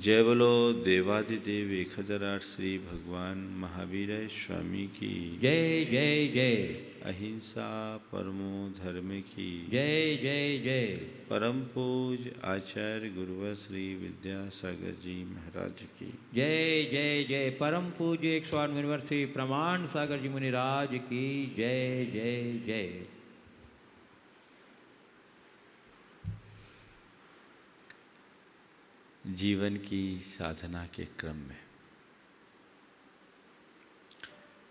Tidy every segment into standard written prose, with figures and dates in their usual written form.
जय बोलो देवादिदेव 1008 श्री भगवान महावीर स्वामी की जय जय जय। अहिंसा परमो धर्म की जय जय जय। परम पूज आचार्य गुरुवर श्री विद्यासागर जी महाराज की जय जय जय। परम पूज्य 108 मुनिवर श्री प्रमाण सागर जी मुनिराज की जय जय जय। जीवन की साधना के क्रम में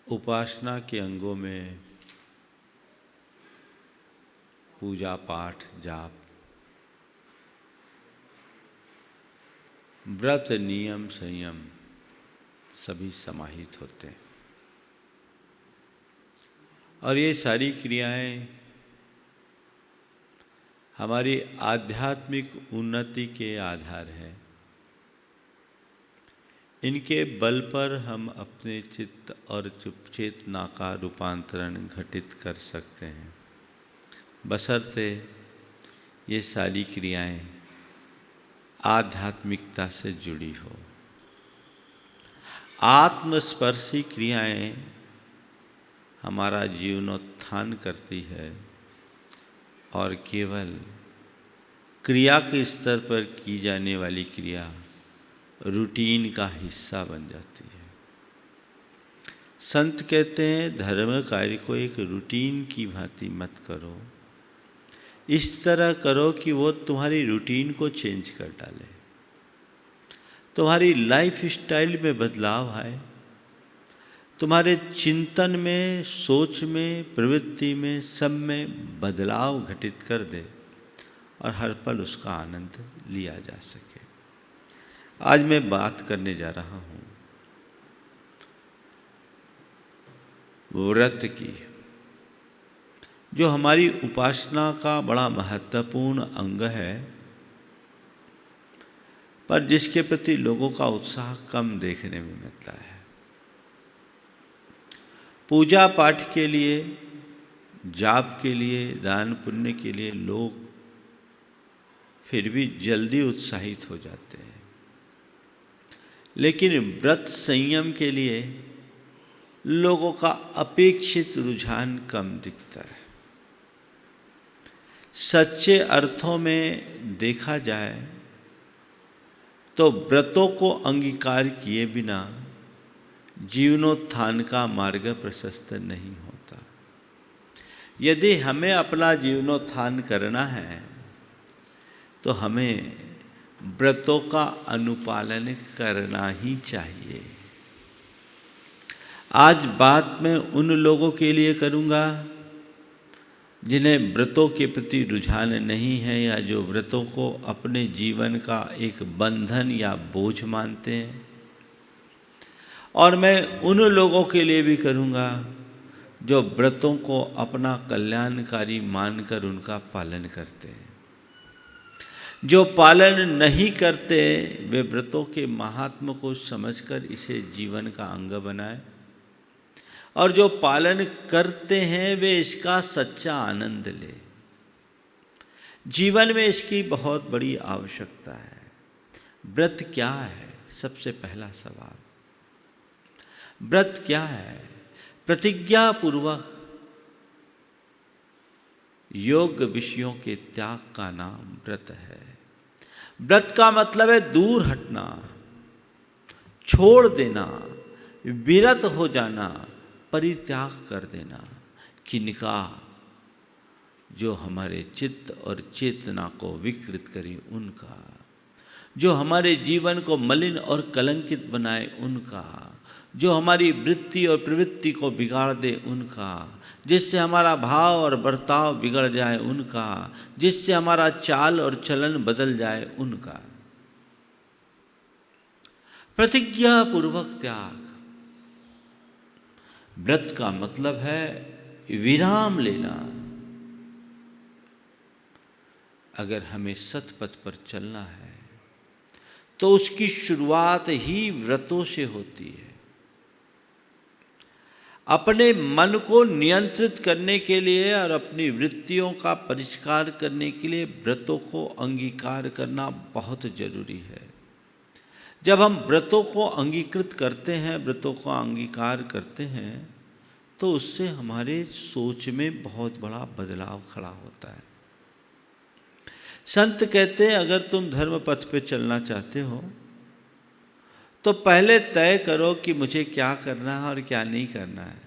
उपासना के अंगों में पूजा पाठ जाप व्रत नियम संयम सभी समाहित होते हैं और ये सारी क्रियाएं हमारी आध्यात्मिक उन्नति के आधार हैं। इनके बल पर हम अपने चित्त और चेतना का रूपांतरण घटित कर सकते हैं, बशर्ते ये सारी क्रियाएं आध्यात्मिकता से जुड़ी हो। आत्मस्पर्शी क्रियाएं हमारा जीवनोत्थान करती है और केवल क्रिया के स्तर पर की जाने वाली क्रिया रूटीन का हिस्सा बन जाती है। संत कहते हैं धर्म कार्य को एक रूटीन की भांति मत करो, इस तरह करो कि वो तुम्हारी रूटीन को चेंज कर डाले, तुम्हारी लाइफ स्टाइल में बदलाव आए, तुम्हारे चिंतन में, सोच में, प्रवृत्ति में, सब में बदलाव घटित कर दे और हर पल उसका आनंद लिया जा सके। आज मैं बात करने जा रहा हूँ व्रत की, जो हमारी उपासना का बड़ा महत्वपूर्ण अंग है, पर जिसके प्रति लोगों का उत्साह कम देखने में मिलता है। पूजा पाठ के लिए, जाप के लिए, दान पुण्य के लिए लोग फिर भी जल्दी उत्साहित हो जाते हैं, लेकिन व्रत संयम के लिए लोगों का अपेक्षित रुझान कम दिखता है। सच्चे अर्थों में देखा जाए तो व्रतों को अंगीकार किए बिना जीवनोत्थान का मार्ग प्रशस्त नहीं होता। यदि हमें अपना जीवनोत्थान करना है तो हमें व्रतों का अनुपालन करना ही चाहिए। आज बात मैं उन लोगों के लिए करूँगा जिन्हें व्रतों के प्रति रुझान नहीं है या जो व्रतों को अपने जीवन का एक बंधन या बोझ मानते हैं, और मैं उन लोगों के लिए भी करूँगा जो व्रतों को अपना कल्याणकारी मानकर उनका पालन करते हैं। जो पालन नहीं करते वे व्रतों के महात्म को समझकर इसे जीवन का अंग बनाए, और जो पालन करते हैं वे इसका सच्चा आनंद ले। जीवन में इसकी बहुत बड़ी आवश्यकता है। व्रत क्या है? सबसे पहला सवाल, व्रत क्या है? प्रतिज्ञा पूर्वक योग विषयों के त्याग का नाम व्रत है। व्रत का मतलब है दूर हटना, छोड़ देना, विरत हो जाना, परित्याग कर देना। किनका? जो हमारे चित्त और चेतना को विकृत करे उनका, जो हमारे जीवन को मलिन और कलंकित बनाए उनका, जो हमारी वृत्ति और प्रवृत्ति को बिगाड़ दे उनका, जिससे हमारा भाव और बर्ताव बिगड़ जाए उनका, जिससे हमारा चाल और चलन बदल जाए उनका। प्रतिज्ञा पूर्वक त्याग। व्रत का मतलब है विराम लेना। अगर हमें सतपथ पर चलना है तो उसकी शुरुआत ही व्रतों से होती है। अपने मन को नियंत्रित करने के लिए और अपनी वृत्तियों का परिष्कार करने के लिए व्रतों को अंगीकार करना बहुत जरूरी है। जब हम व्रतों को अंगीकृत करते हैं, व्रतों का अंगीकार करते हैं, तो उससे हमारे सोच में बहुत बड़ा बदलाव खड़ा होता है। संत कहते हैं अगर तुम धर्म पथ पे चलना चाहते हो तो पहले तय करो कि मुझे क्या करना है और क्या नहीं करना है।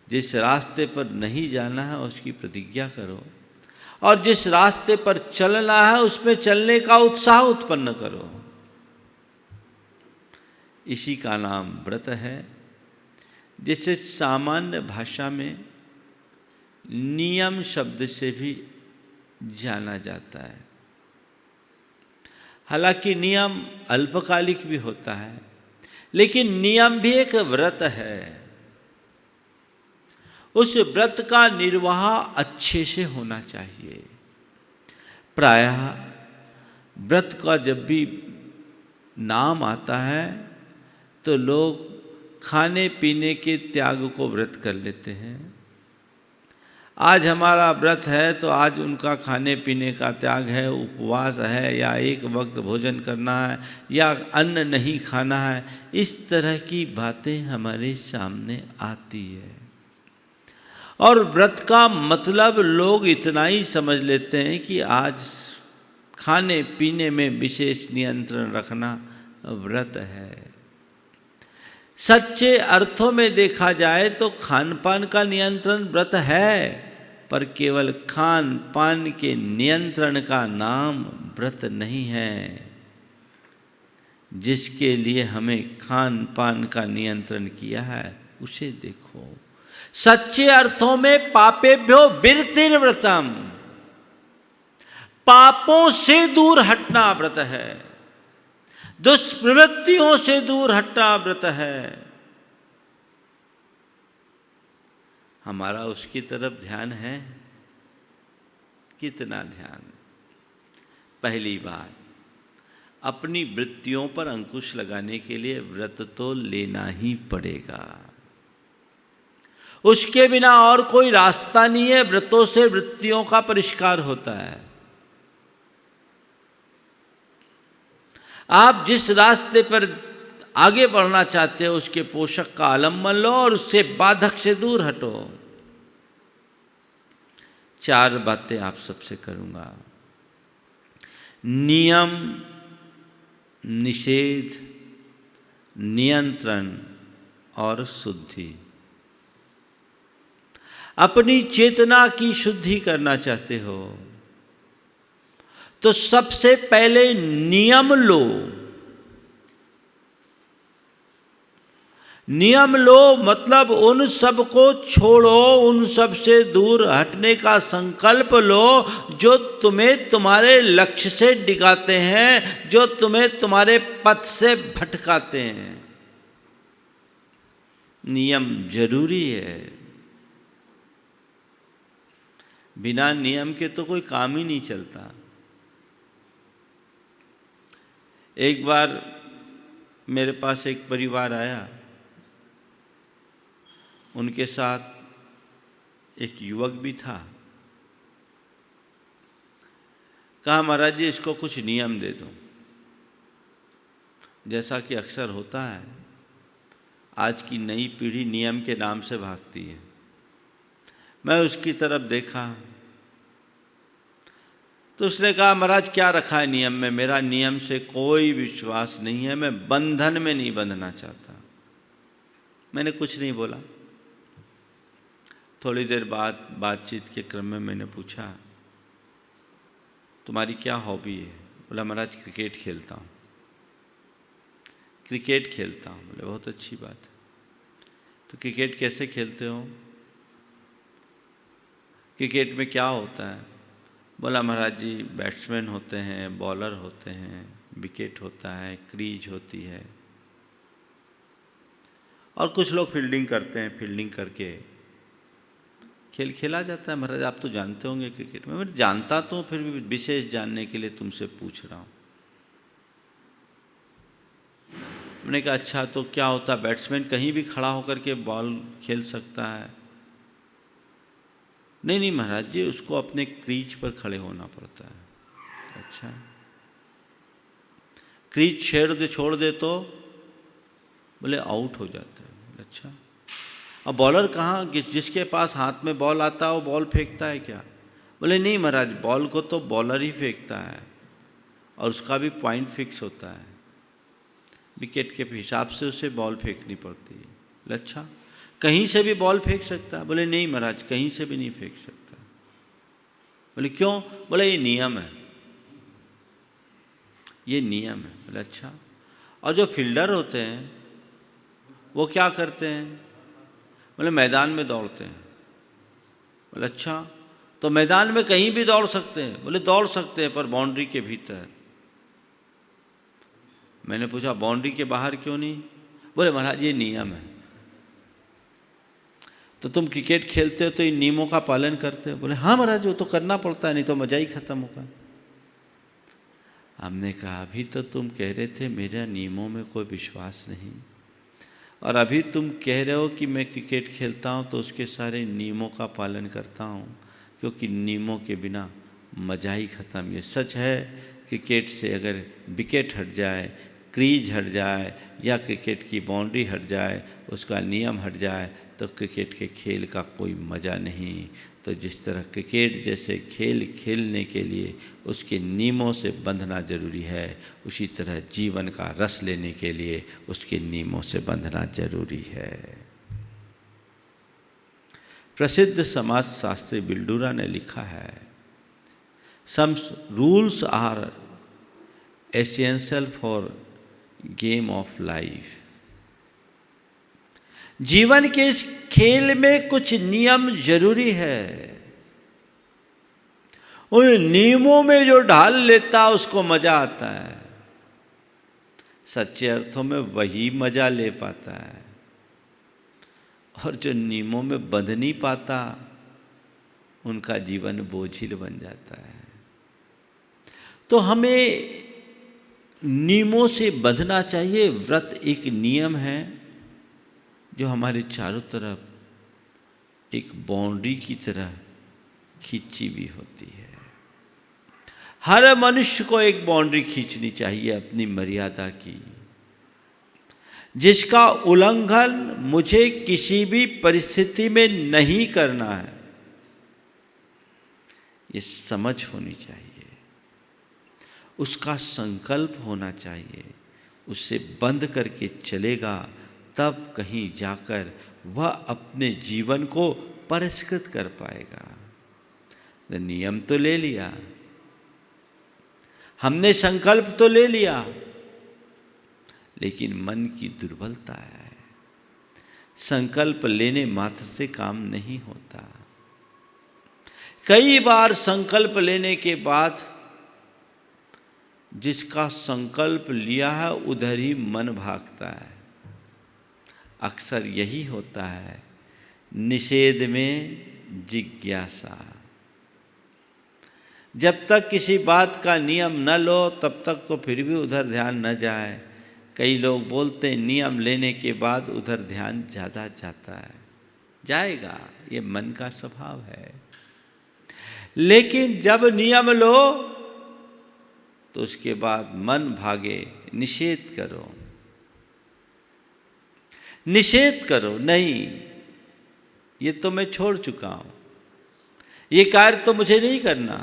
जिस रास्ते पर नहीं जाना है उसकी प्रतिज्ञा करो, और जिस रास्ते पर चलना है उसमें चलने का उत्साह उत्पन्न करो। इसी का नाम व्रत है, जिसे सामान्य भाषा में नियम शब्द से भी जाना जाता है। हालांकि नियम अल्पकालिक भी होता है, लेकिन नियम भी एक व्रत है। उस व्रत का निर्वाह अच्छे से होना चाहिए। प्रायः व्रत का जब भी नाम आता है तो लोग खाने पीने के त्याग को व्रत कर लेते हैं। आज हमारा व्रत है तो आज उनका खाने पीने का त्याग है, उपवास है, या एक वक्त भोजन करना है, या अन्न नहीं खाना है। इस तरह की बातें हमारे सामने आती है, और व्रत का मतलब लोग इतना ही समझ लेते हैं कि आज खाने पीने में विशेष नियंत्रण रखना व्रत है। सच्चे अर्थों में देखा जाए तो खान पान का नियंत्रण व्रत है, पर केवल खान पान के नियंत्रण का नाम व्रत नहीं है। जिसके लिए हमें खान पान का नियंत्रण किया है उसे देखो। सच्चे अर्थों में पापेभ्यो विरतिर्व्रतम, पापों से दूर हटना व्रत है, दुष्प्रवृत्तियों से दूर हटना व्रत है। हमारा उसकी तरफ ध्यान है? कितना ध्यान? पहली बात, अपनी वृत्तियों पर अंकुश लगाने के लिए व्रत तो लेना ही पड़ेगा। उसके बिना और कोई रास्ता नहीं है। व्रतों से वृत्तियों का परिष्कार होता है। आप जिस रास्ते पर आगे बढ़ना चाहते हो उसके पोषक का आलम्बन लो और उससे बाधक से दूर हटो। 4 बातें आप सबसे करूंगा: नियम, निषेध, नियंत्रण और शुद्धि। अपनी चेतना की शुद्धि करना चाहते हो तो सबसे पहले नियम लो। नियम लो मतलब उन सब को छोड़ो, उन सब से दूर हटने का संकल्प लो जो तुम्हें तुम्हारे लक्ष्य से डिगाते हैं, जो तुम्हें तुम्हारे पथ से भटकाते हैं। नियम जरूरी है। बिना नियम के तो कोई काम ही नहीं चलता। एक बार मेरे पास एक परिवार आया, उनके साथ एक युवक भी था। कहा, महाराज जी इसको कुछ नियम दे दो। जैसा कि अक्सर होता है, आज की नई पीढ़ी नियम के नाम से भागती है। मैं उसकी तरफ देखा तो उसने कहा, महाराज क्या रखा है नियम में? मेरा नियम से कोई विश्वास नहीं है, मैं बंधन में नहीं बंधना चाहता। मैंने कुछ नहीं बोला। थोड़ी देर बाद बातचीत के क्रम में मैंने पूछा, तुम्हारी क्या हॉबी है? बोला, महाराज क्रिकेट खेलता हूँ। क्रिकेट खेलता हूँ। बोले, बहुत अच्छी बात है। तो क्रिकेट कैसे खेलते हो? क्रिकेट में क्या होता है? बोला, महाराज जी बैट्समैन होते हैं, बॉलर होते हैं, विकेट होता है, क्रीज होती है, और कुछ लोग फील्डिंग करते हैं। फील्डिंग करके खेल खेला जाता है। महाराज आप तो जानते होंगे क्रिकेट में। मैं जानता तो, फिर भी विशेष जानने के लिए तुमसे पूछ रहा हूँ। मैंने कहा, अच्छा तो क्या होता है? बैट्समैन कहीं भी खड़ा होकर के बॉल खेल सकता है? नहीं नहीं महाराज जी, उसको अपने क्रीज पर खड़े होना पड़ता है। अच्छा, क्रीज छोड़ दे तो बोले आउट हो जाता है। बोले अच्छा, अब बॉलर कहाँ, जिसके पास हाथ में बॉल आता है वो बॉल फेंकता है क्या? बोले नहीं महाराज, बॉल को तो बॉलर ही फेंकता है और उसका भी पॉइंट फिक्स होता है, विकेट के हिसाब से उसे बॉल फेंकनी पड़ती है। बोले अच्छा, कहीं से भी बॉल फेंक सकता है? बोले नहीं महाराज, कहीं से भी नहीं फेंक सकता। बोले क्यों? बोले ये नियम है, ये नियम है। बोले अच्छा, और जो फील्डर होते हैं वो क्या करते हैं? बोले मैदान में दौड़ते हैं। बोले अच्छा, तो मैदान में कहीं भी दौड़ सकते हैं? बोले दौड़ सकते हैं, पर बाउंड्री के भीतर। मैंने पूछा बाउंड्री के बाहर क्यों नहीं? बोले महाराज ये नियम है। तो तुम क्रिकेट खेलते हो तो इन नियमों का पालन करते हो? बोले हाँ महाराज, वो तो करना पड़ता है, नहीं तो मजा ही खत्म होगा। हमने कहा अभी तो तुम कह रहे थे मेरा नियमों में कोई विश्वास नहीं, और अभी तुम कह रहे हो कि मैं क्रिकेट खेलता हूँ तो उसके सारे नियमों का पालन करता हूँ, क्योंकि नियमों के बिना मजा ही ख़त्म। ये सच है, क्रिकेट से अगर विकेट हट जाए, क्रीज हट जाए, या क्रिकेट की बाउंड्री हट जाए, उसका नियम हट जाए, तो क्रिकेट के खेल का कोई मज़ा नहीं। तो जिस तरह क्रिकेट जैसे खेल खेलने के लिए उसके नियमों से बंधना जरूरी है, उसी तरह जीवन का रस लेने के लिए उसके नियमों से बंधना जरूरी है। प्रसिद्ध समाजशास्त्री बिल्डूरा ने लिखा है, some rules are essential for game of life. जीवन के इस खेल में कुछ नियम जरूरी है। उन नियमों में जो ढाल लेता है उसको मजा आता है, सच्चे अर्थों में वही मजा ले पाता है, और जो नियमों में बंध नहीं पाता उनका जीवन बोझिल बन जाता है। तो हमें नियमों से बंधना चाहिए। व्रत एक नियम है जो हमारे चारों तरफ एक बाउंड्री की तरह खींची भी होती है। हर मनुष्य को एक बाउंड्री खींचनी चाहिए अपनी मर्यादा की, जिसका उल्लंघन मुझे किसी भी परिस्थिति में नहीं करना है, ये समझ होनी चाहिए, उसका संकल्प होना चाहिए। उससे बंद करके चलेगा तब कहीं जाकर वह अपने जीवन को परिष्कृत कर पाएगा। तो नियम तो ले लिया हमने, संकल्प तो ले लिया, लेकिन मन की दुर्बलता है। संकल्प लेने मात्र से काम नहीं होता। कई बार संकल्प लेने के बाद जिसका संकल्प लिया है उधर ही मन भागता है। अक्सर यही होता है, निषेध में जिज्ञासा। जब तक किसी बात का नियम न लो तब तक तो फिर भी उधर ध्यान न जाए। कई लोग बोलते हैं नियम लेने के बाद उधर ध्यान ज़्यादा जाता है। जाएगा, ये मन का स्वभाव है। लेकिन जब नियम लो तो उसके बाद मन भागे। निषेध करो, निषेध करो, नहीं ये तो मैं छोड़ चुका हूँ, ये कार्य तो मुझे नहीं करना,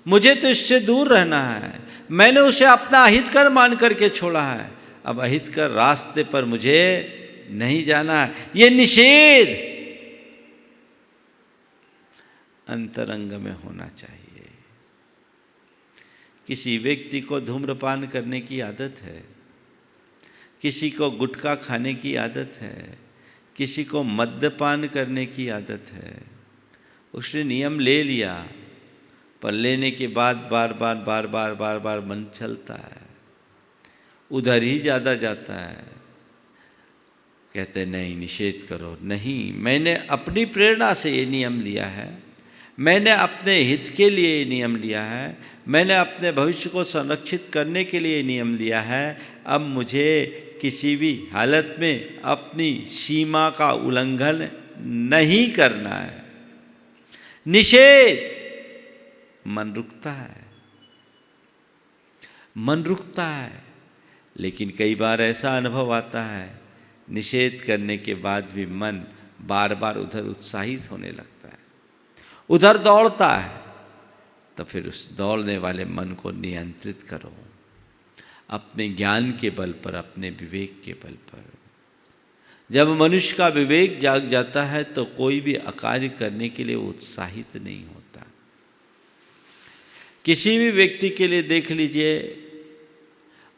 मुझे तो इससे दूर रहना है, मैंने उसे अपना अहितकर मान करके छोड़ा है, अब अहितकर रास्ते पर मुझे नहीं जाना है। ये निषेध अंतरंग में होना चाहिए। किसी व्यक्ति को धूम्रपान करने की आदत है, किसी को गुटखा खाने की आदत है, किसी को मद्यपान करने की आदत है। उसने नियम ले लिया, पर लेने के बाद बार बार मन चलता है, उधर ही ज़्यादा जाता है। कहते नहीं निषेध करो, नहीं मैंने अपनी प्रेरणा से ये नियम लिया है, मैंने अपने हित के लिए ये नियम लिया है, मैंने अपने भविष्य को संरक्षित करने के लिए नियम लिया है। अब मुझे किसी भी हालत में अपनी सीमा का उल्लंघन नहीं करना है। निषेध, मन रुकता है, मन रुकता है। लेकिन कई बार ऐसा अनुभव आता है, निषेध करने के बाद भी मन बार बार उधर उत्साहित होने लगता है, उधर दौड़ता है। तो फिर उस दौड़ने वाले मन को नियंत्रित करो, अपने ज्ञान के बल पर, अपने विवेक के बल पर। जब मनुष्य का विवेक जाग जाता है तो कोई भी अकार्य करने के लिए उत्साहित नहीं होता। किसी भी व्यक्ति के लिए देख लीजिए,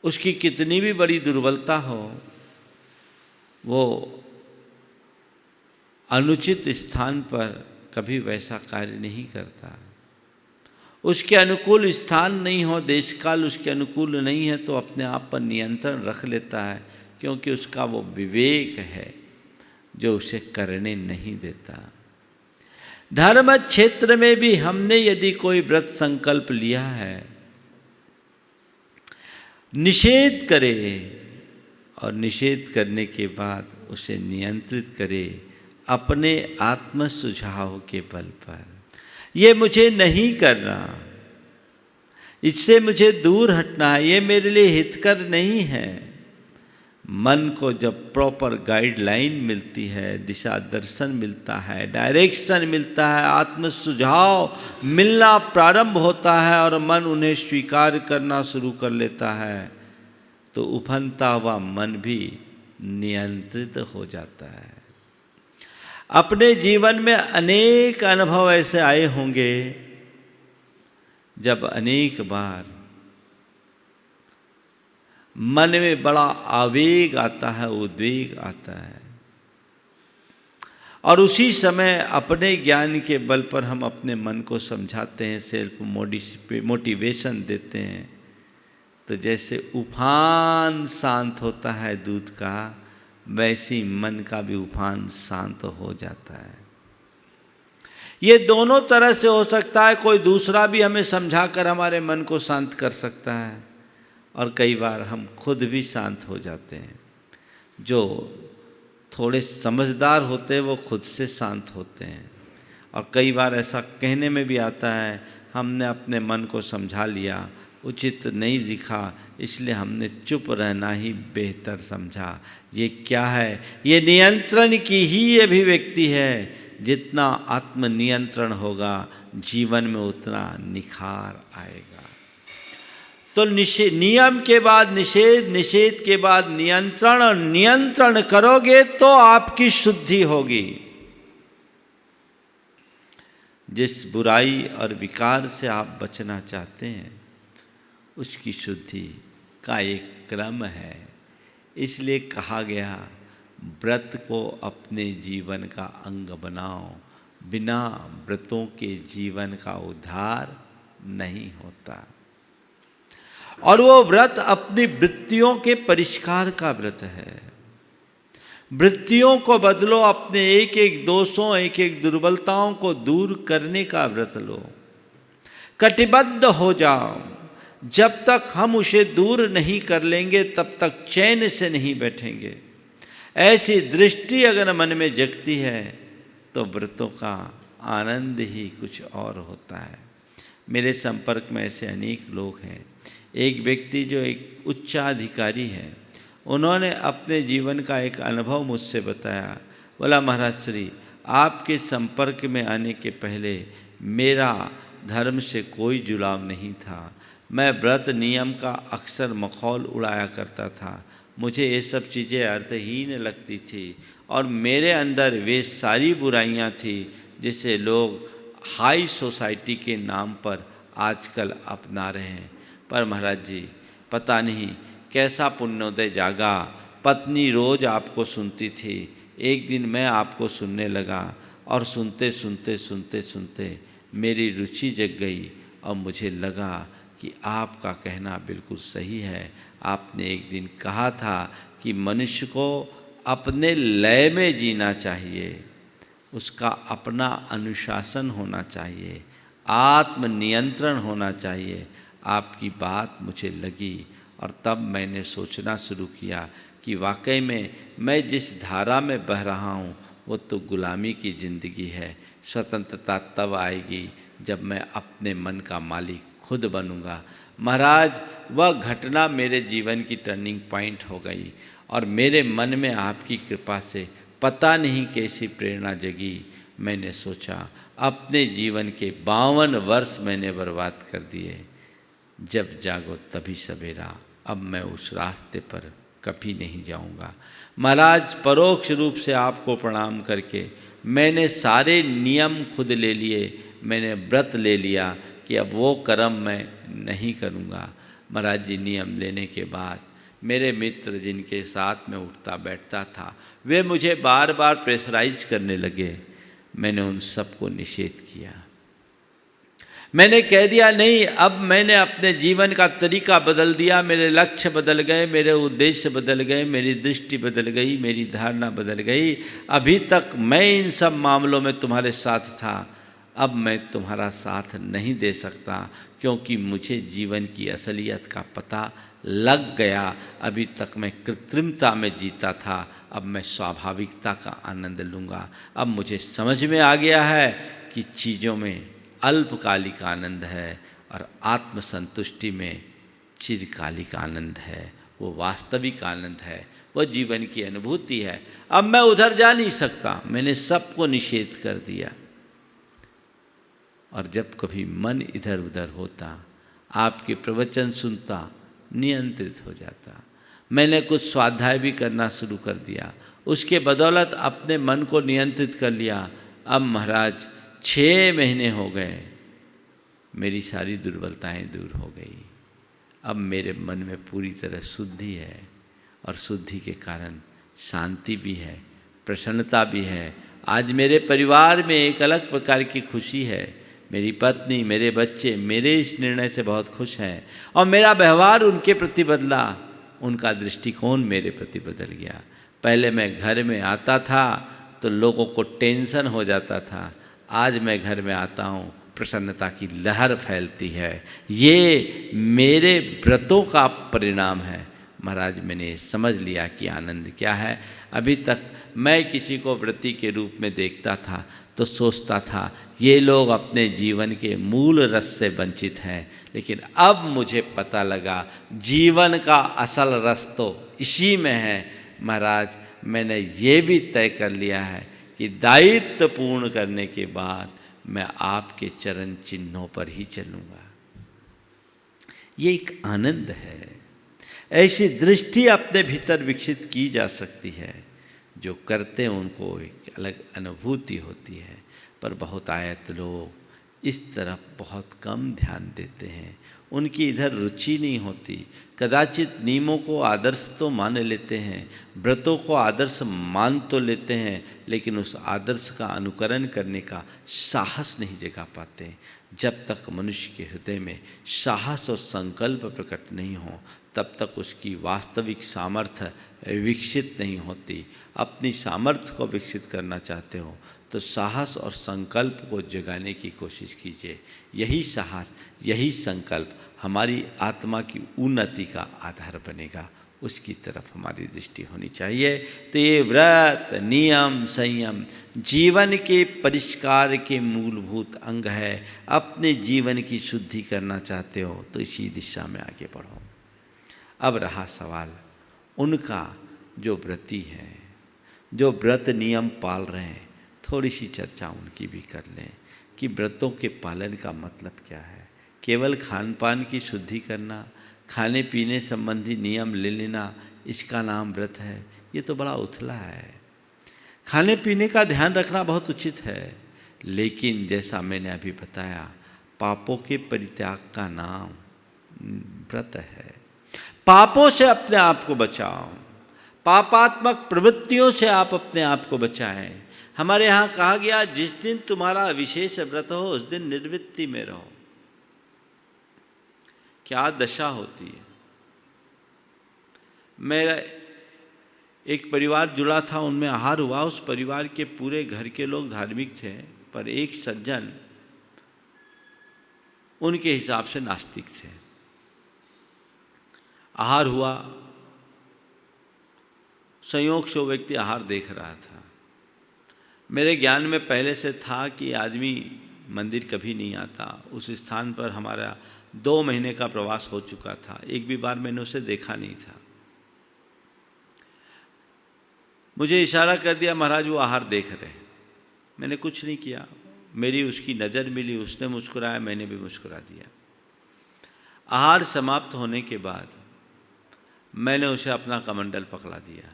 उसकी कितनी भी बड़ी दुर्बलता हो, वो अनुचित स्थान पर कभी वैसा कार्य नहीं करता। उसके अनुकूल स्थान नहीं हो, देश काल उसके अनुकूल नहीं है, तो अपने आप पर नियंत्रण रख लेता है, क्योंकि उसका वो विवेक है जो उसे करने नहीं देता। धर्म क्षेत्र में भी हमने यदि कोई व्रत संकल्प लिया है, निषेध करे और निषेध करने के बाद उसे नियंत्रित करे अपने आत्म सुझाव के बल पर। ये मुझे नहीं करना, इससे मुझे दूर हटना है, ये मेरे लिए हितकर नहीं है। मन को जब प्रॉपर गाइडलाइन मिलती है, दिशा दर्शन मिलता है, डायरेक्शन मिलता है, आत्म सुझाव मिलना प्रारंभ होता है और मन उन्हें स्वीकार करना शुरू कर लेता है, तो उफनता हुआ मन भी नियंत्रित हो जाता है। अपने जीवन में अनेक अनुभव ऐसे आए होंगे जब अनेक बार मन में बड़ा आवेग आता है, उद्वेग आता है, और उसी समय अपने ज्ञान के बल पर हम अपने मन को समझाते हैं, सेल्फ मोटिवेशन देते हैं, तो जैसे उफान शांत होता है दूध का, वैसी मन का भी उफान शांत हो जाता है। ये दोनों तरह से हो सकता है। कोई दूसरा भी हमें समझाकर हमारे मन को शांत कर सकता है, और कई बार हम खुद भी शांत हो जाते हैं। जो थोड़े समझदार होते हैं वो खुद से शांत होते हैं, और कई बार ऐसा कहने में भी आता है, हमने अपने मन को समझा लिया, उचित नहीं दिखा, इसलिए हमने चुप रहना ही बेहतर समझा। ये क्या है? ये नियंत्रण की ही अभिव्यक्ति है। जितना आत्म नियंत्रण होगा जीवन में उतना निखार आएगा। तो नियम के बाद निषेध, निषेध के बाद नियंत्रण, और नियंत्रण करोगे तो आपकी शुद्धि होगी। जिस बुराई और विकार से आप बचना चाहते हैं उसकी शुद्धि का एक क्रम है। इसलिए कहा गया, व्रत को अपने जीवन का अंग बनाओ, बिना व्रतों के जीवन का उद्धार नहीं होता। और वो व्रत अपनी वृत्तियों के परिष्कार का व्रत है। वृत्तियों को बदलो, अपने एक एक दोषों, एक एक दुर्बलताओं को दूर करने का व्रत लो। कटिबद्ध हो जाओ। जब तक हम उसे दूर नहीं कर लेंगे तब तक चैन से नहीं बैठेंगे। ऐसी दृष्टि अगर मन में जगती है तो व्रतों का आनंद ही कुछ और होता है। मेरे संपर्क में ऐसे अनेक लोग हैं। एक व्यक्ति जो एक उच्चाधिकारी है, उन्होंने अपने जीवन का एक अनुभव मुझसे बताया। बोला, महाराज श्री, आपके संपर्क में आने के पहले मेरा धर्म से कोई जुड़ाव नहीं था। मैं व्रत नियम का अक्सर मखौल उड़ाया करता था। मुझे ये सब चीज़ें अर्थहीन लगती थी, और मेरे अंदर वे सारी बुराइयां थी जिसे लोग हाई सोसाइटी के नाम पर आजकल अपना रहे हैं। पर महाराज जी, पता नहीं कैसा पुण्योदय जागा। पत्नी रोज़ आपको सुनती थी, एक दिन मैं आपको सुनने लगा, और सुनते सुनते सुनते सुनते मेरी रुचि जग गई, और मुझे लगा कि आपका कहना बिल्कुल सही है। आपने एक दिन कहा था कि मनुष्य को अपने लय में जीना चाहिए, उसका अपना अनुशासन होना चाहिए, आत्म नियंत्रण होना चाहिए। आपकी बात मुझे लगी, और तब मैंने सोचना शुरू किया कि वाकई में मैं जिस धारा में बह रहा हूँ वो तो गुलामी की ज़िंदगी है। स्वतंत्रता तब आएगी जब मैं अपने मन का मालिक खुद बनूंगा। महाराज वह घटना मेरे जीवन की टर्निंग पॉइंट हो गई और मेरे मन में आपकी कृपा से पता नहीं कैसी प्रेरणा जगी। मैंने सोचा अपने जीवन के 52 वर्ष मैंने बर्बाद कर दिए। जब जागो तभी सवेरा, अब मैं उस रास्ते पर कभी नहीं जाऊंगा। महाराज परोक्ष रूप से आपको प्रणाम करके मैंने सारे नियम खुद ले लिए। मैंने व्रत ले लिया कि अब वो कर्म मैं नहीं करूँगा। महाराज जी नियम लेने के बाद मेरे मित्र जिनके साथ में उठता बैठता था वे मुझे बार बार प्रेशराइज करने लगे। मैंने उन सबको निषेध किया। मैंने कह दिया नहीं, अब मैंने अपने जीवन का तरीका बदल दिया। मेरे लक्ष्य बदल गए, मेरे उद्देश्य बदल गए, मेरी दृष्टि बदल गई, मेरी धारणा बदल गई। अभी तक मैं इन सब मामलों में तुम्हारे साथ था, अब मैं तुम्हारा साथ नहीं दे सकता क्योंकि मुझे जीवन की असलियत का पता लग गया। अभी तक मैं कृत्रिमता में जीता था, अब मैं स्वाभाविकता का आनंद लूँगा। अब मुझे समझ में आ गया है कि चीज़ों में अल्पकालिक आनंद है और आत्मसंतुष्टि में चिरकालिक आनंद है। वो वास्तविक आनंद है, वो जीवन की अनुभूति है। अब मैं उधर जा नहीं सकता, मैंने सबको निषेध कर दिया। और जब कभी मन इधर उधर होता, आपके प्रवचन सुनता, नियंत्रित हो जाता। मैंने कुछ स्वाध्याय भी करना शुरू कर दिया, उसके बदौलत अपने मन को नियंत्रित कर लिया। अब महाराज 6 महीने हो गए, मेरी सारी दुर्बलताएं दूर हो गई। अब मेरे मन में पूरी तरह शुद्धि है और शुद्धि के कारण शांति भी है, प्रसन्नता भी है। आज मेरे परिवार में एक अलग प्रकार की खुशी है। मेरी पत्नी, मेरे बच्चे मेरे इस निर्णय से बहुत खुश हैं और मेरा व्यवहार उनके प्रति बदला, उनका दृष्टिकोण मेरे प्रति बदल गया। पहले मैं घर में आता था तो लोगों को टेंशन हो जाता था, आज मैं घर में आता हूँ प्रसन्नता की लहर फैलती है। ये मेरे व्रतों का परिणाम है। महाराज मैंने समझ लिया कि आनंद क्या है। अभी तक मैं किसी को व्रती के रूप में देखता था तो सोचता था ये लोग अपने जीवन के मूल रस से वंचित हैं, लेकिन अब मुझे पता लगा जीवन का असल रस तो इसी में है। महाराज मैंने ये भी तय कर लिया है कि दायित्व पूर्ण करने के बाद मैं आपके चरण चिन्हों पर ही चलूँगा। ये एक आनंद है। ऐसी दृष्टि अपने भीतर विकसित की जा सकती है। जो करते हैं उनको एक अलग अनुभूति होती है, पर बहुत आयत लोग इस तरफ बहुत कम ध्यान देते हैं, उनकी इधर रुचि नहीं होती। कदाचित नियमों को आदर्श तो मान लेते हैं, व्रतों को आदर्श मान तो लेते हैं, लेकिन उस आदर्श का अनुकरण करने का साहस नहीं जगा पाते। जब तक मनुष्य के हृदय में साहस और संकल्प प्रकट नहीं हो तब तक उसकी वास्तविक सामर्थ्य विकसित नहीं होती। अपनी सामर्थ्य को विकसित करना चाहते हो तो साहस और संकल्प को जगाने की कोशिश कीजिए। यही साहस, यही संकल्प हमारी आत्मा की उन्नति का आधार बनेगा। उसकी तरफ हमारी दृष्टि होनी चाहिए। तो ये व्रत, नियम, संयम जीवन के परिष्कार के मूलभूत अंग है। अपने जीवन की शुद्धि करना चाहते हो तो इसी दिशा में आगे बढ़ो। अब रहा सवाल उनका जो व्रती हैं, जो व्रत नियम पाल रहे हैं, थोड़ी सी चर्चा उनकी भी कर लें कि व्रतों के पालन का मतलब क्या है। केवल खान पान की शुद्धि करना, खाने पीने संबंधी नियम ले लेना, इसका नाम व्रत है? ये तो बड़ा उथला है। खाने पीने का ध्यान रखना बहुत उचित है, लेकिन जैसा मैंने अभी बताया, पापों के परित्याग का नाम व्रत है। पापों से अपने आप को बचाओ, पापात्मक प्रवृत्तियों से आप अपने आप को बचाएं। हमारे यहाँ कहा गया जिस दिन तुम्हारा विशेष व्रत हो उस दिन निर्वृत्ति में रहो। क्या दशा होती है। मेरा एक परिवार जुड़ा था, उनमें आहार हुआ। उस परिवार के पूरे घर के लोग धार्मिक थे, पर एक सज्जन उनके हिसाब से नास्तिक थे। आहार हुआ, संयोग से वो व्यक्ति आहार देख रहा था। मेरे ज्ञान में पहले से था कि आदमी मंदिर कभी नहीं आता, उस स्थान पर हमारा 2 महीने का प्रवास हो चुका था, एक भी बार मैंने उसे देखा नहीं था। मुझे इशारा कर दिया, महाराज वो आहार देख रहे। मैंने कुछ नहीं किया, मेरी उसकी नज़र मिली, उसने मुस्कुराया, मैंने भी मुस्कुरा दिया। आहार समाप्त होने के बाद मैंने उसे अपना कमंडल पकड़ा दिया।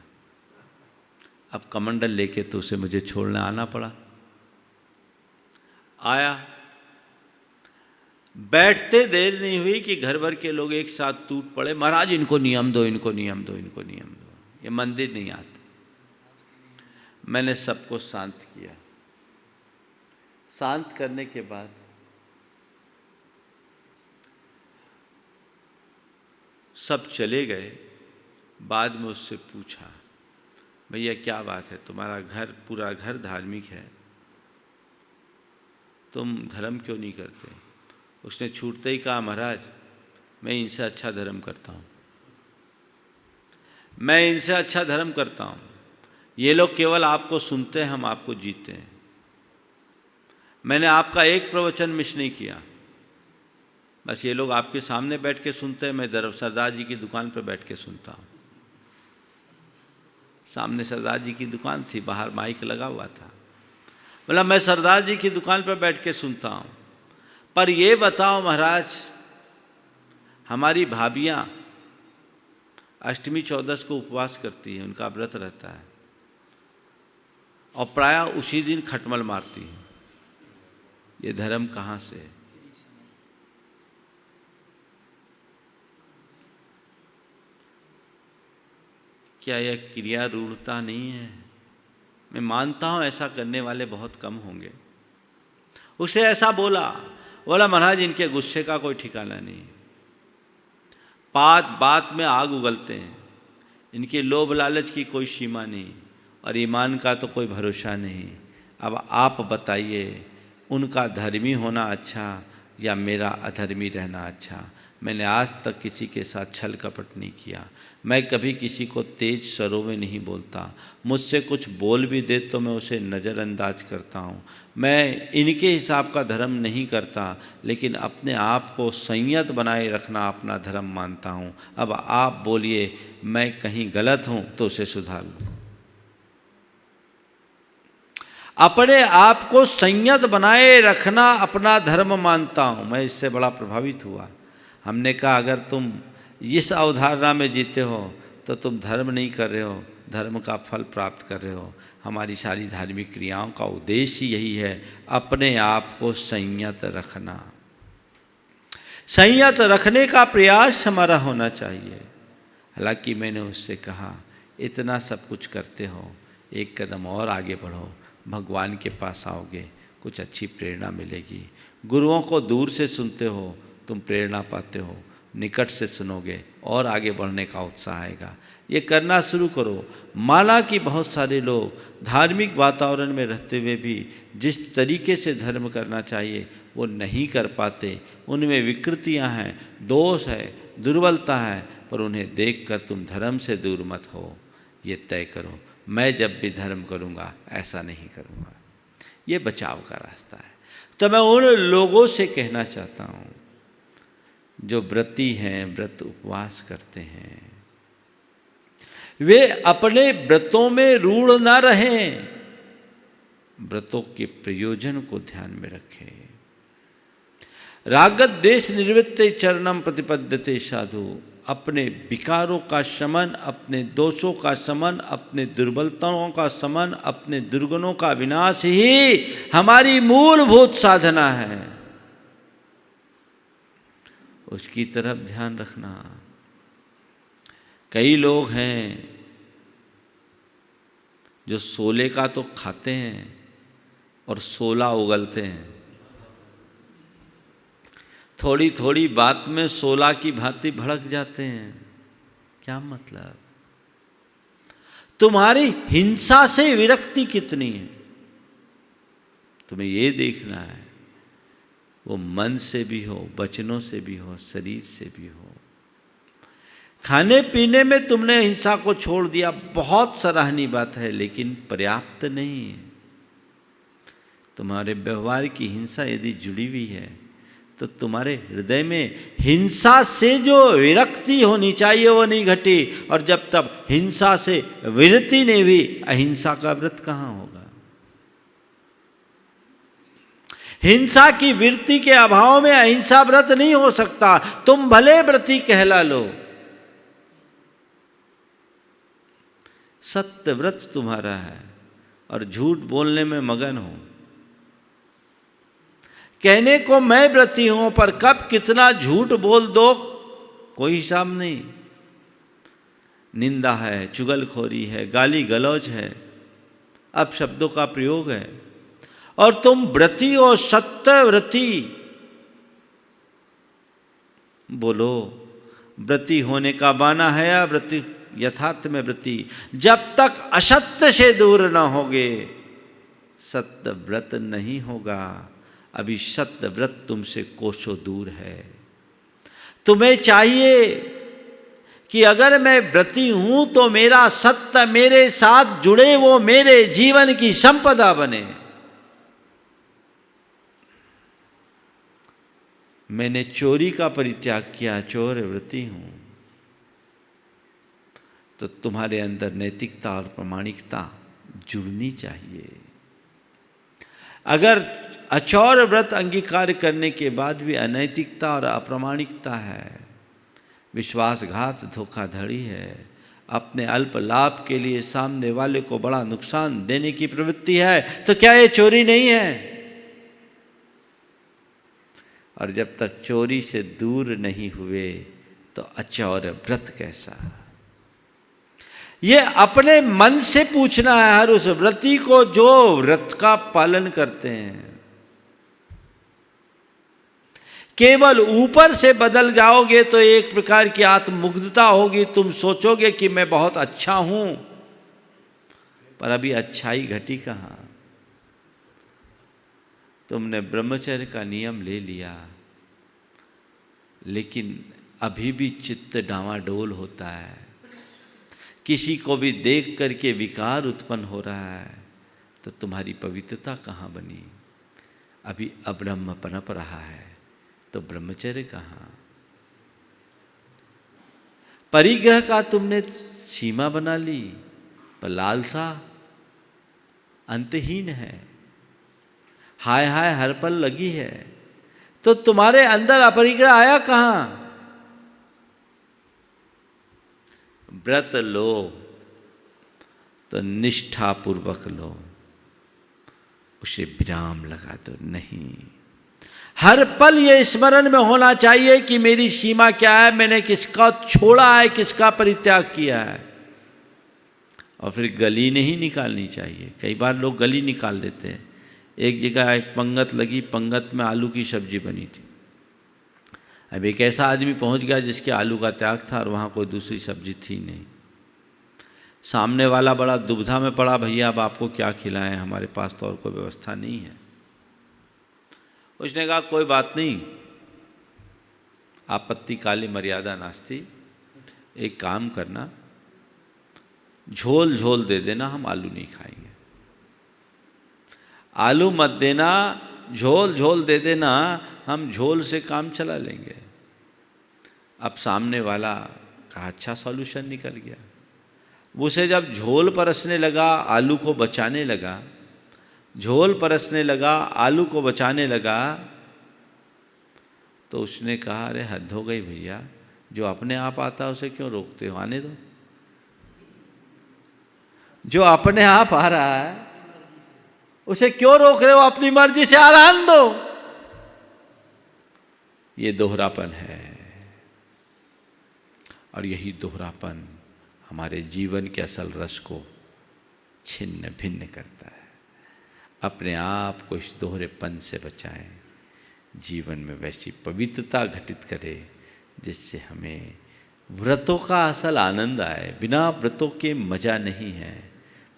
अब कमंडल लेके तो उसे मुझे छोड़ने आना पड़ा। आया, बैठते देर नहीं हुई कि घर भर के लोग एक साथ टूट पड़े, महाराज इनको नियम दो, इनको नियम दो, इनको नियम दो, ये मंदिर नहीं आते। मैंने सबको शांत किया। शांत करने के बाद सब चले गए। बाद में उससे पूछा, भैया क्या बात है, तुम्हारा घर, पूरा घर धार्मिक है, तुम धर्म क्यों नहीं करते? उसने छूटते ही कहा, महाराज मैं इनसे अच्छा धर्म करता हूँ, मैं इनसे अच्छा धर्म करता हूँ। ये लोग केवल आपको सुनते हैं, हम आपको जीते हैं। मैंने आपका एक प्रवचन मिस नहीं किया, बस ये लोग आपके सामने बैठ के सुनते हैं, मैं सरदार जी की दुकान पर बैठ के सुनता हूँ। सामने सरदार जी की दुकान थी, बाहर माइक लगा हुआ था। बोला मैं सरदार जी की दुकान पर बैठ के सुनता हूँ, पर ये बताओ महाराज, हमारी भाभियाँ अष्टमी चौदस को उपवास करती हैं, उनका व्रत रहता है, और प्रायः उसी दिन खटमल मारती हैं, ये धर्म कहाँ से? क्या यह क्रिया रूढ़ता नहीं है? मैं मानता हूँ ऐसा करने वाले बहुत कम होंगे। उसे ऐसा बोला महाराज इनके गुस्से का कोई ठिकाना नहीं, बात बात में आग उगलते हैं, इनके लोभ लालच की कोई सीमा नहीं, और ईमान का तो कोई भरोसा नहीं। अब आप बताइए, उनका धर्मी होना अच्छा या मेरा अधर्मी रहना अच्छा? मैंने आज तक किसी के साथ छल कपट नहीं किया, मैं कभी किसी को तेज स्वरों में नहीं बोलता, मुझसे कुछ बोल भी दे तो मैं उसे नज़रअंदाज करता हूँ। मैं इनके हिसाब का धर्म नहीं करता, लेकिन अपने आप को संयत बनाए रखना अपना धर्म मानता हूँ। अब आप बोलिए, मैं कहीं गलत हूँ तो उसे सुधार लूँ। अपने आप को संयत बनाए रखना अपना धर्म मानता हूँ। मैं इससे बड़ा प्रभावित हुआ। हमने कहा अगर तुम इस अवधारणा में जीते हो तो तुम धर्म नहीं कर रहे हो, धर्म का फल प्राप्त कर रहे हो। हमारी सारी धार्मिक क्रियाओं का उद्देश्य यही है, अपने आप को संयत रखना। संयत रखने का प्रयास हमारा होना चाहिए। हालांकि मैंने उससे कहा, इतना सब कुछ करते हो, एक कदम और आगे बढ़ो, भगवान के पास आओगे, कुछ अच्छी प्रेरणा मिलेगी। गुरुओं को दूर से सुनते हो, तुम प्रेरणा पाते हो, निकट से सुनोगे और आगे बढ़ने का उत्साह आएगा। ये करना शुरू करो। माना कि बहुत सारे लोग धार्मिक वातावरण में रहते हुए भी जिस तरीके से धर्म करना चाहिए वो नहीं कर पाते, उनमें विकृतियां हैं, दोष है, दुर्बलता है, पर उन्हें देखकर तुम धर्म से दूर मत हो। ये तय करो, मैं जब भी धर्म करूँगा ऐसा नहीं करूँगा। ये बचाव का रास्ता है। तो मैं उन लोगों से कहना चाहता हूँ जो व्रती हैं, व्रत उपवास करते हैं, वे अपने व्रतों में रूढ़ ना रहें, व्रतों के प्रयोजन को ध्यान में रखें। रागत देश निर्वृत्ते चरणम प्रतिपद्यते साधु। अपने विकारों का शमन, अपने दोषों का शमन, अपने दुर्बलताओं का शमन, अपने दुर्गुणों का विनाश ही हमारी मूलभूत साधना है। उसकी तरफ ध्यान रखना। कई लोग हैं जो 16 का तो खाते हैं और 16 उगलते हैं। थोड़ी थोड़ी बात में 16 की भांति भड़क जाते हैं। क्या मतलब? तुम्हारी हिंसा से विरक्ति कितनी है, तुम्हें ये देखना है। वो मन से भी हो, वचनों से भी हो, शरीर से भी हो। खाने पीने में तुमने हिंसा को छोड़ दिया, बहुत सराहनीय बात है, लेकिन पर्याप्त नहीं है। तुम्हारे व्यवहार की हिंसा यदि जुड़ी हुई है तो तुम्हारे हृदय में हिंसा से जो विरक्ति होनी चाहिए वो नहीं घटी, और जब तक हिंसा से विरति नहीं हुई, अहिंसा का व्रत कहाँ होगा? हिंसा की वृत्ति के अभाव में अहिंसा व्रत नहीं हो सकता। तुम भले व्रती कहला लो, सत्य व्रत तुम्हारा है और झूठ बोलने में मगन हो। कहने को मैं व्रती हूं, पर कब कितना झूठ बोल दो कोई हिसाब नहीं। निंदा है, चुगलखोरी है, गाली गलौज है, अब शब्दों का प्रयोग है, और तुम व्रती हो, सत्य व्रती बोलो। व्रती होने का बाना है या व्रती यथार्थ में व्रती? जब तक असत्य से दूर ना होगे सत्य व्रत नहीं होगा। अभी सत्य व्रत तुमसे कोसों दूर है। तुम्हें चाहिए कि अगर मैं व्रती हूं तो मेरा सत्य मेरे साथ जुड़े, वो मेरे जीवन की संपदा बने। मैंने चोरी का परित्याग किया, चोर व्रती हूं, तो तुम्हारे अंदर नैतिकता और प्रामाणिकता जुड़नी चाहिए। अगर अचौर व्रत अंगीकार करने के बाद भी अनैतिकता और अप्रामाणिकता है, विश्वासघात, धोखाधड़ी है, अपने अल्प लाभ के लिए सामने वाले को बड़ा नुकसान देने की प्रवृत्ति है, तो क्या ये चोरी नहीं है? और जब तक चोरी से दूर नहीं हुए तो अचौर व्रत कैसा? ये अपने मन से पूछना है हर उस व्रती को जो व्रत का पालन करते हैं। केवल ऊपर से बदल जाओगे तो एक प्रकार की आत्ममुग्धता होगी, तुम सोचोगे कि मैं बहुत अच्छा हूं, पर अभी अच्छाई घटी कहाँ? तुमने ब्रह्मचर्य का नियम ले लिया, लेकिन अभी भी चित्त डावाडोल होता है, किसी को भी देख करके विकार उत्पन्न हो रहा है, तो तुम्हारी पवित्रता कहाँ बनी? अभी अब्रह्म पनप रहा है, तो ब्रह्मचर्य कहाँ? परिग्रह का तुमने सीमा बना ली, पर लालसा अंतहीन है, हाय हाय हर पल लगी है, तो तुम्हारे अंदर अपरिग्रह आया कहाँ? व्रत लो तो निष्ठापूर्वक लो, उसे विराम लगा दो नहीं। हर पल ये स्मरण में होना चाहिए कि मेरी सीमा क्या है, मैंने किसका छोड़ा है, किसका परित्याग किया है। और फिर गली नहीं निकालनी चाहिए। कई बार लोग गली निकाल देते हैं। एक जगह एक पंगत लगी, पंगत में आलू की सब्जी बनी थी। अब एक ऐसा आदमी पहुंच गया जिसके आलू का त्याग था और वहाँ कोई दूसरी सब्जी थी नहीं। सामने वाला बड़ा दुविधा में पड़ा, भैया अब आपको क्या खिलाएं, हमारे पास तो और कोई व्यवस्था नहीं है। उसने कहा कोई बात नहीं, आपत्ति काली मर्यादा नास्ती, एक काम करना, झोल झोल दे देना, हम आलू नहीं खाएंगे। आलू मत देना, झोल झोल दे देना, हम झोल से काम चला लेंगे। अब सामने वाला का अच्छा सॉल्यूशन निकल गया। उसे जब झोल परसने लगा, आलू को बचाने लगा, झोल परसने लगा, आलू को बचाने लगा, तो उसने कहा अरे हद हो गई भैया, जो अपने आप आता उसे क्यों रोकते हो, आने दो। जो अपने आप आ रहा है उसे क्यों रोक रहे हो, अपनी मर्जी से आराम दो। ये दोहरापन है, और यही दोहरापन हमारे जीवन के असल रस को छिन्न भिन्न करता है। अपने आप को इस दोहरेपन से बचाएं, जीवन में वैसी पवित्रता घटित करे जिससे हमें व्रतों का असल आनंद आए। बिना व्रतों के मज़ा नहीं है,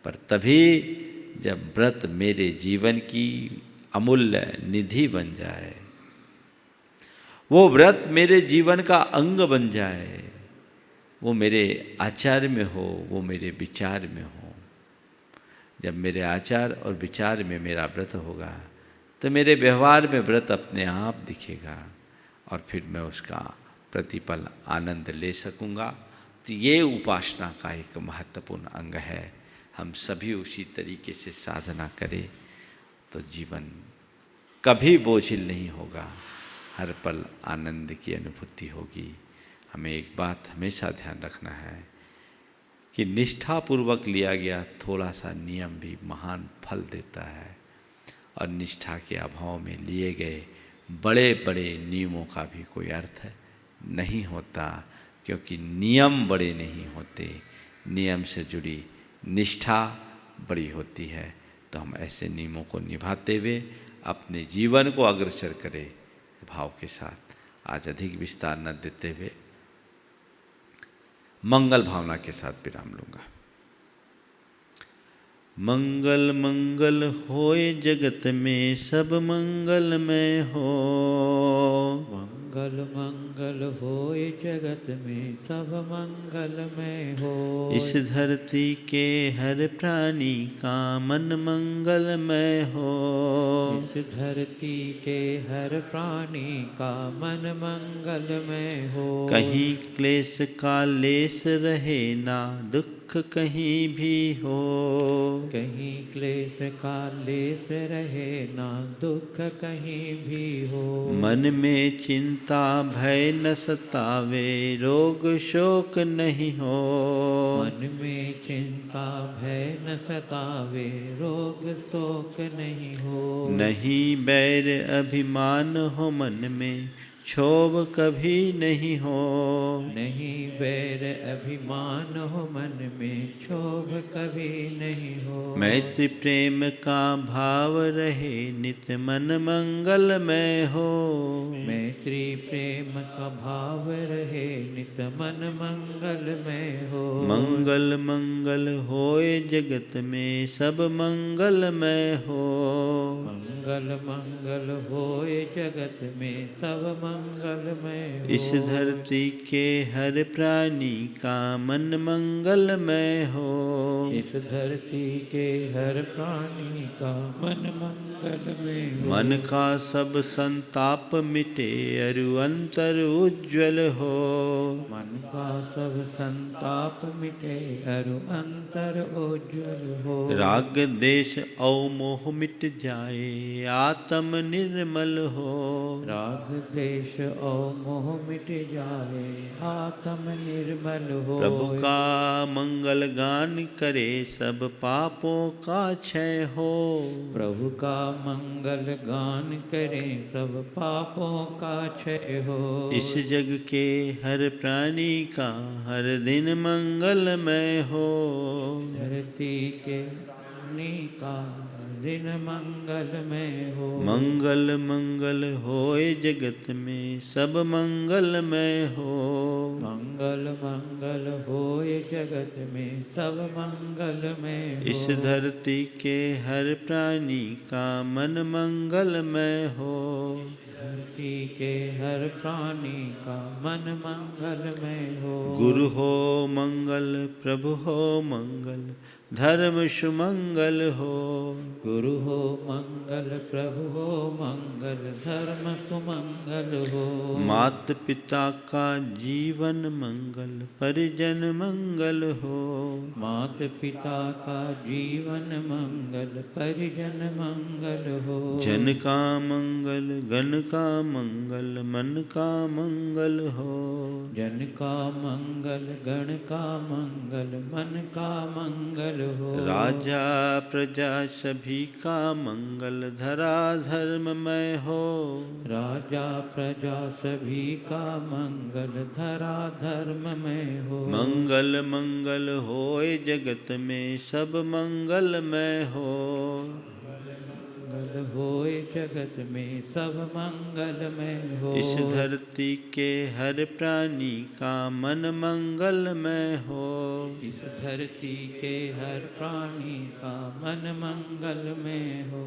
पर तभी जब व्रत मेरे जीवन की अमूल्य निधि बन जाए, वो व्रत मेरे जीवन का अंग बन जाए, वो मेरे आचार में हो, वो मेरे विचार में हो। जब मेरे आचार और विचार में मेरा व्रत होगा, तो मेरे व्यवहार में व्रत अपने आप दिखेगा और फिर मैं उसका प्रतिपल आनंद ले सकूँगा। तो ये उपासना का एक महत्वपूर्ण अंग है। हम सभी उसी तरीके से साधना करें तो जीवन कभी बोझिल नहीं होगा, हर पल आनंद की अनुभूति होगी। हमें एक बात हमेशा ध्यान रखना है कि निष्ठापूर्वक लिया गया थोड़ा सा नियम भी महान फल देता है, और निष्ठा के अभाव में लिए गए बड़े बड़े नियमों का भी कोई अर्थ नहीं होता, क्योंकि नियम बड़े नहीं होते, नियम से जुड़ी निष्ठा बड़ी होती है। तो हम ऐसे नियमों को निभाते हुए अपने जीवन को अग्रसर करें भाव के साथ। आज अधिक विस्तार न देते हुए मंगल भावना के साथ विराम लूँगा। मंगल मंगल होए जगत में सब मंगलमय हो। मंगल मंगल होए जगत में सब मंगलमय हो। इस धरती के हर प्राणी का मन मंगलमय हो। इस धरती के हर प्राणी का मन मंगलमय हो। कहीं क्लेश का लेस रहे ना दुख कहीं भी हो। कहीं क्लेश का लेस रहे ना दुख कहीं भी हो। मन में चिंता भय न सतावे रोग शोक नहीं हो। मन में चिंता भय न सतावे रोग शोक नहीं हो। नहीं बैर अभिमान हो मन में क्षोभ कभी नहीं हो। नहीं वैर अभिमान हो मन में क्षोभ कभी नहीं हो। मैत्री प्रेम का भाव रहे नित मन मंगलमय हो। मैत्री प्रेम का भाव रहे नित मन मंगलमय हो। मंगल मंगल होए जगत में सब मंगलमय हो। मंगल मंगल होए जगत में सब मंगलमय हो। इस धरती के हर प्राणी का मन मंगलमय हो। इस धरती के हर प्राणी का मन मंगलमय हो। मन का सब संताप मिटे अरु अंतर उज्ज्वल हो। मन का सब संताप मिटे अरु अंतर उज्ज्वल हो। राग देश औ मोह मिट जाए आत्म निर्मल हो। राग देश और मोह मिट जाए आत्म निर्मल हो। प्रभु का मंगल गान करे सब पापों का क्षय हो। प्रभु का मंगल गान करें सब पापों का क्षय हो। इस जग के हर प्राणी का हर दिन मंगलमय हो। धरती के प्राणी का दिन मंगलमय हो। मंगल मंगल होए जगत में सब मंगलमय हो। मंगल मंगल होए जगत में सब मंगलमय हो। इस धरती के हर प्राणी का मन मंगलमय हो। धरती के हर प्राणी का मन मंगलमय हो। गुरु हो मंगल प्रभु हो मंगल धर्म सुमंगल हो। गुरु हो मंगल प्रभु हो मंगल धर्म सुमंगल हो। मात पिता का जीवन मंगल परिजन मंगल हो। मात पिता का जीवन मंगल परिजन मंगल हो। जन का मंगल गण का मंगल मन का मंगल हो। जन का मंगल गण का मंगल मन का मंगल हो। राजा प्रजा सभी का मंगल धरा धर्ममय हो। राजा प्रजा सभी का मंगल धरा धर्ममय हो। मंगल मंगल होए जगत में सब मंगलमय हो। मंगल होए जगत में सब मंगलमय हो। इस धरती के हर प्राणी का मन मंगलमय हो। इस धरती के हर प्राणी का मन मंगलमय हो।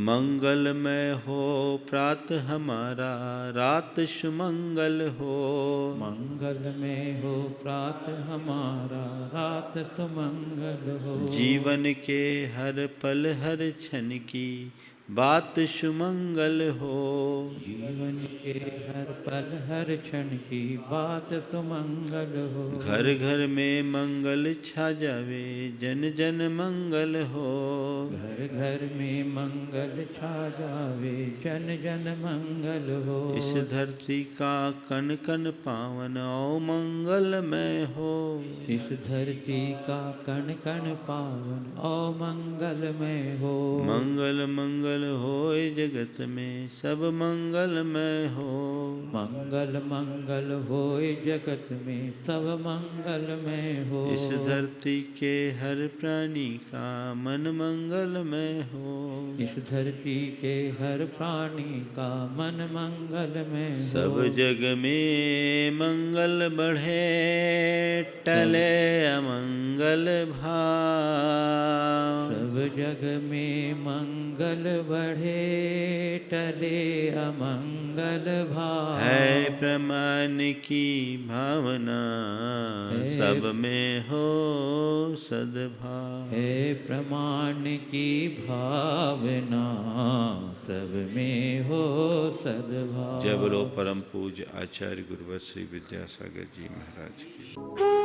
मंगलमय हो प्रातः हमारा रात सुमंगल हो। मंगलमय हो प्रातः हमारा रात सुमंगल हो। जीवन के हर पल हर क्षण की बात सुमंगल हो। जीवन के हर पल हर क्षण की बात सुमंगल हो। घर घर में मंगल छा जावे, जन जन मंगल हो। घर घर में मंगल छा जावे, जन जन मंगल हो। इस धरती का कण कण पावन औ मंगलमय हो। इस धरती का कण कण पावन और मंगलमय हो। मंगल मंगल होए जगत में सब मंगलमय हो। मंगल मंगल होए जगत में सब मंगलमय हो। इस धरती के हर प्राणी का मन मंगलमय हो। इस धरती के हर प्राणी का मन मंगलमय हो। सब जग में मंगल बढ़े, टले अमंगल भाव। सब जग में मंगल बढ़े, टले अमंगल भाव। है प्रमाण की भावना, सब में हो सद्भाव। है प्रमाण की भावना, सब में हो सद्भाव। जय बोलो परम पूज्य आचार्य गुरुवर श्री विद्यासागर जी महाराज की।